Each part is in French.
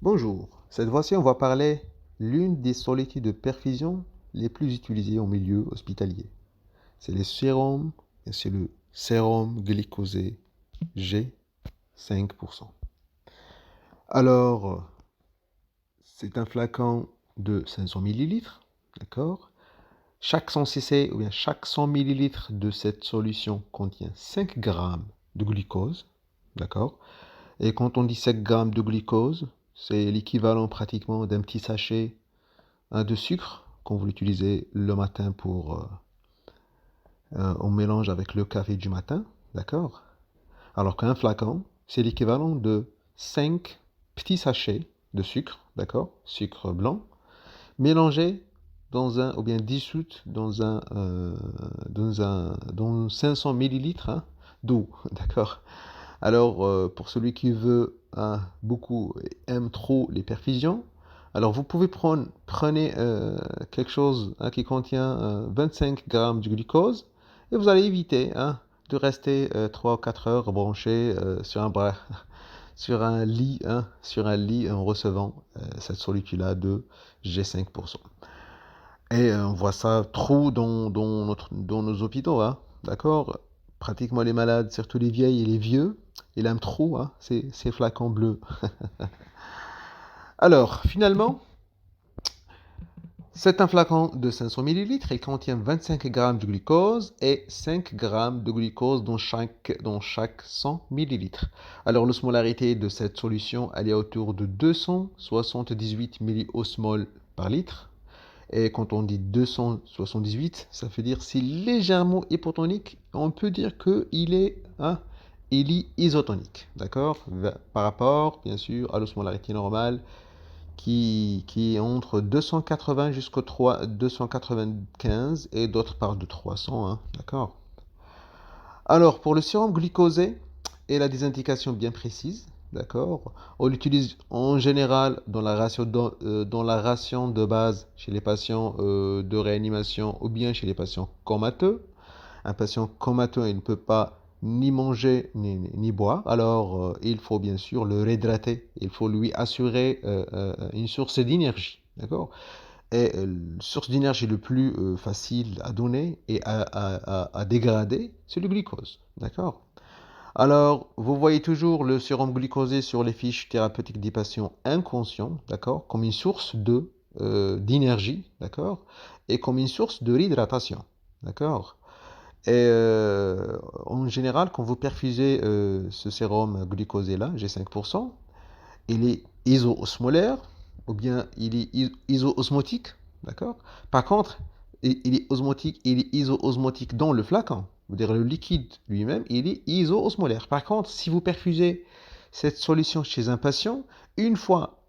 Bonjour, cette fois-ci on va parler l'une des solutés de perfusion les plus utilisées en milieu hospitalier. C'est le sérum, et c'est le sérum glycosé G 5%. Alors, c'est un flacon de 500 millilitres, d'accord? Chaque 100 cc ou bien chaque 100 millilitres de cette solution contient 5 grammes de glucose, d'accord? Et quand on dit 5 grammes de glucose, c'est l'équivalent pratiquement d'un petit sachet de sucre qu'on vous l'utilisez le matin on mélange avec le café du matin, d'accord? Alors qu'un flacon, c'est l'équivalent de 5 petits sachets de sucre, d'accord? Sucre blanc, mélangé dans un, ou bien dissoute dans 500 millilitres d'eau, d'accord? Alors, pour celui qui veut beaucoup, aime trop les perfusions, alors vous pouvez prenez quelque chose qui contient 25 grammes de glucose et vous allez éviter de rester 3 ou 4 heures branché sur un lit en recevant cette solitude-là de G5%. Et on voit ça trop dans nos hôpitaux, d'accord? Pratiquement les malades, surtout les vieilles et les vieux, ils aiment trop ces flacons bleus. Alors, finalement, c'est un flacon de 500 millilitres. Il contient 25 grammes de glucose et 5 grammes de glucose dans chaque 100 millilitres. Alors, l'osmolarité de cette solution, elle est autour de 278 milliosmoles par litre. Et quand on dit 278, ça veut dire c'est légèrement hypotonique. On peut dire il est isotonique, d'accord? Par rapport, bien sûr, à l'osmolarité normale qui est entre 280 jusqu'au 295 et d'autres parlent de 300, d'accord? Alors, pour le sérum glucosé, il a des indications bien précises, d'accord? On l'utilise en général dans la ration de base chez les patients de réanimation ou bien chez les patients comateux. Un patient comateux, il ne peut pas ni manger ni boire, alors il faut bien sûr le réhydrater. Il faut lui assurer une source d'énergie, d'accord? Et la source d'énergie le plus facile à donner et à dégrader, c'est le glucose, d'accord? Alors, vous voyez toujours le sérum glucosé sur les fiches thérapeutiques des patients inconscients, d'accord, comme une source d'énergie, d'accord, et comme une source de réhydratation, d'accord. Et en général, quand vous perfusez ce sérum glucosé-là, G5%, il est iso-osmolaire ou bien il est iso-osmotique, d'accord? Par contre, il est iso-osmotique dans le flacon, c'est-à-dire le liquide lui-même, il est iso-osmolaire. Par contre, si vous perfusez cette solution chez un patient, une fois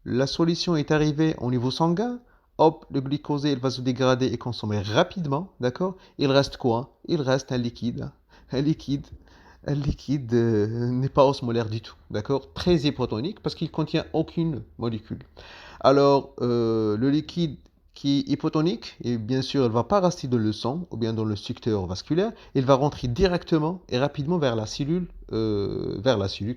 la solution est arrivée au niveau sanguin, hop, le glucosé il va se dégrader et consommer rapidement, d'accord? Il reste quoi? Il reste un liquide, un liquide un liquide n'est pas osmolaire du tout, d'accord? Très hypotonique parce qu'il contient aucune molécule. Alors, le liquide qui est hypotonique, et bien sûr, il ne va pas rester dans le sang ou bien dans le secteur vasculaire, il va rentrer directement et rapidement vers la cellule que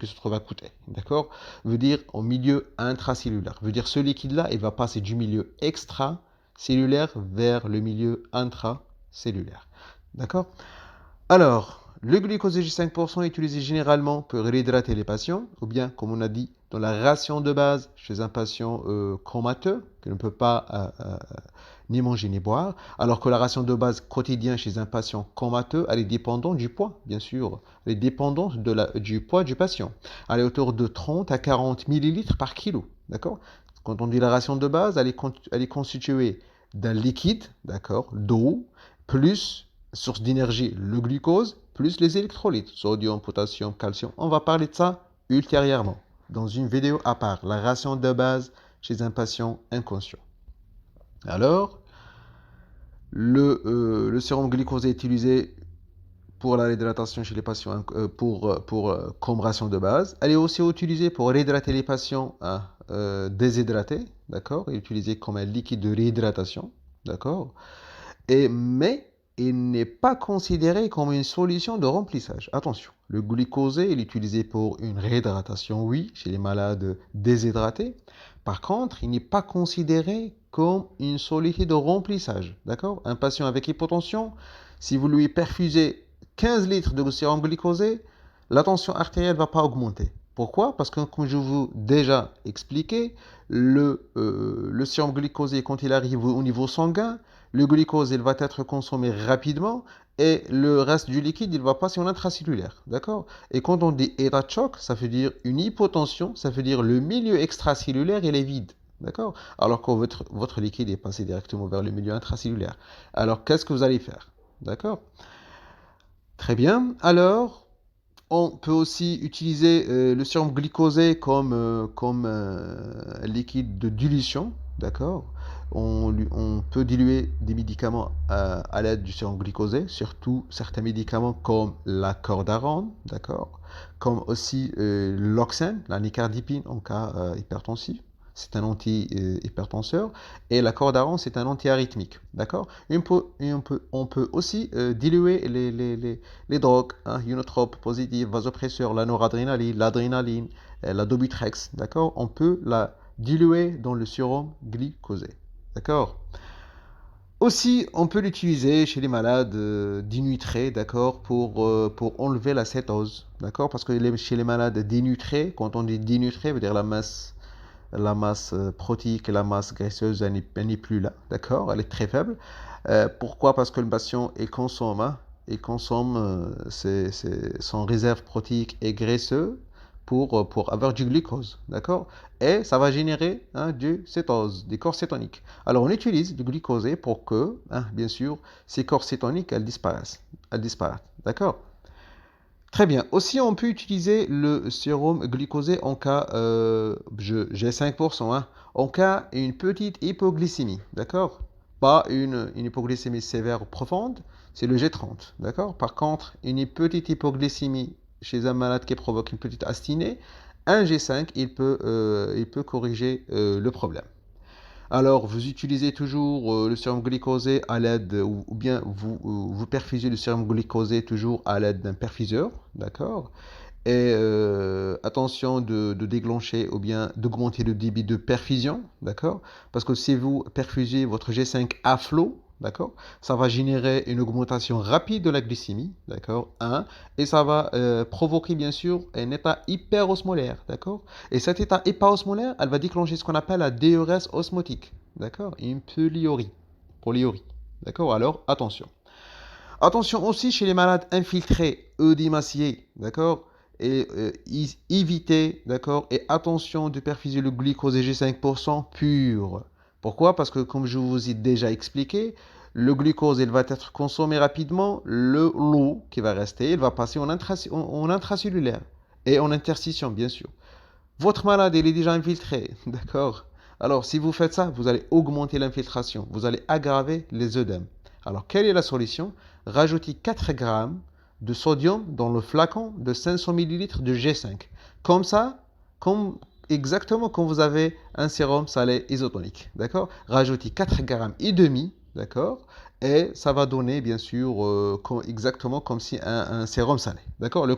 se trouve à côté. D'accord? Veut dire en milieu intracellulaire. Veut dire ce liquide-là, il va passer du milieu extracellulaire vers le milieu intracellulaire. D'accord? Alors, le glucose g 5% est utilisé généralement pour réhydrater les patients, ou bien, comme on a dit, dans la ration de base chez un patient comateux, qui ne peut pas ni manger ni boire, alors que la ration de base quotidienne chez un patient comateux, elle est dépendante du poids, bien sûr, elle est dépendante du poids du patient. Elle est autour de 30 à 40 millilitres par kilo, d'accord? Quand on dit la ration de base, elle est constituée d'un liquide, d'accord, d'eau, plus source d'énergie, le glucose, plus les électrolytes, sodium, potassium, calcium. On va parler de ça ultérieurement, dans une vidéo à part, la ration de base chez un patient inconscient. Alors, le sérum glucosé est utilisé pour la réhydratation chez les patients comme ration de base. Elle est aussi utilisée pour réhydrater les patients déshydratés, d'accord? Elle est utilisée comme un liquide de réhydratation, d'accord? Mais il n'est pas considéré comme une solution de remplissage. Attention, le glucosé est utilisé pour une réhydratation, oui, chez les malades déshydratés. Par contre, il n'est pas considéré comme une solution de remplissage. D'accord? Un patient avec hypotension, si vous lui perfusez 15 litres de sérum glucosé, la tension artérielle ne va pas augmenter. Pourquoi? Parce que, comme je vous ai déjà expliqué, le sérum glucosé, quand il arrive au niveau sanguin, le glucose, il va être consommé rapidement et le reste du liquide, il va passer en intracellulaire. D'accord? Et quand on dit état de choc, ça veut dire une hypotension, ça veut dire le milieu extracellulaire, il est vide. D'accord? Alors que votre liquide est passé directement vers le milieu intracellulaire. Alors, qu'est-ce que vous allez faire? D'accord? Très bien. Alors, on peut aussi utiliser le sérum glycosé comme liquide de dilution, d'accord? On peut diluer des médicaments à l'aide du sérum glycosé, surtout certains médicaments comme la cordárone, d'accord? Comme aussi l'oxène, la nicardipine en cas hypertensif. C'est un anti-hypertenseur. Et la cordárone, c'est un antiarythmique, d'accord? On peut aussi diluer les drogues, hein, ionotropes positifs, vasopresseurs, la noradrénaline, l'adrénaline, la Dobutrex, d'accord? On peut la diluer dans le sérum glycosé, d'accord? Aussi, on peut l'utiliser chez les malades dénutrés, d'accord, pour enlever la cétose, d'accord? Parce que chez les malades dénutrés, quand on dit dénutré, veut dire la masse protéique et la masse graisseuse, elle n'est plus là, d'accord? Elle est très faible. Pourquoi? Parce que le patient, il consomme son réserve protéique et graisseuse pour avoir du glucose, d'accord? Et ça va générer du cétose, des corps cétoniques. Alors on utilise du glucosé pour que, bien sûr, ces corps cétoniques, elles disparaissent, d'accord? Très bien. Aussi, on peut utiliser le sérum glucosé en cas, j'ai 5%, en cas une petite hypoglycémie, d'accord? Pas une hypoglycémie sévère ou profonde, c'est le G30, d'accord? Par contre, une petite hypoglycémie chez un malade qui provoque une petite asthénie, un G5, il peut corriger le problème. Alors, vous utilisez toujours le sérum glycosé à l'aide, ou bien vous perfusez le sérum glycosé toujours à l'aide d'un perfuseur, d'accord? Et attention de déclencher ou bien d'augmenter le débit de perfusion, d'accord? Parce que si vous perfusez votre G5 à flot, d'accord, ça va générer une augmentation rapide de la glycémie, d'accord? Et ça va provoquer bien sûr un état hyperosmolaire, d'accord? Et cet état hyperosmolaire, elle va déclencher ce qu'on appelle la diurèse osmotique, d'accord? Et une polyurie, d'accord? Alors attention. Attention aussi chez les malades infiltrés, œdémaciés, d'accord? Et évitez, d'accord? Et attention de perfuser le glucose G5% pur. Pourquoi? Parce que comme je vous ai déjà expliqué, le glucose, il va être consommé rapidement. L'eau qui va rester, il va passer en intracellulaire et en interstitium, bien sûr. Votre malade, il est déjà infiltré, d'accord? Alors, si vous faites ça, vous allez augmenter l'infiltration, vous allez aggraver les œdèmes. Alors, quelle est la solution? Rajoutez 4 grammes de sodium dans le flacon de 500 millilitres de G5. Comme ça, exactement comme vous avez un sérum salé isotonique, d'accord? Rajoutez 4 grammes et demi, d'accord? Et ça va donner, bien sûr, exactement comme si un sérum salé, d'accord? Le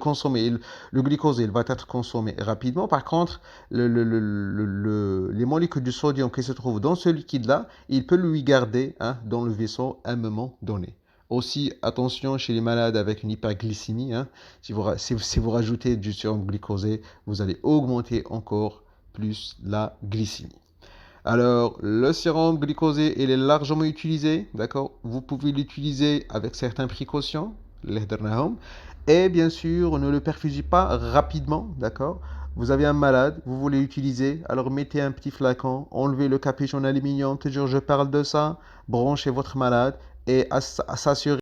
glucose, il va être consommé rapidement. Par contre, les molécules de sodium qui se trouvent dans ce liquide-là, il peut lui garder dans le vaisseau à un moment donné. Aussi, attention chez les malades avec une hyperglycémie, si vous rajoutez du sérum glucosé, vous allez augmenter encore plus la glycémie. Alors, le sérum glucosé, il est largement utilisé, d'accord? Vous pouvez l'utiliser avec certaines précautions, et bien sûr, ne le perfusez pas rapidement, d'accord? Vous avez un malade, vous voulez l'utiliser, alors mettez un petit flacon, enlevez le capuchon en aluminium, toujours je parle de ça, branchez votre malade et à s'assurer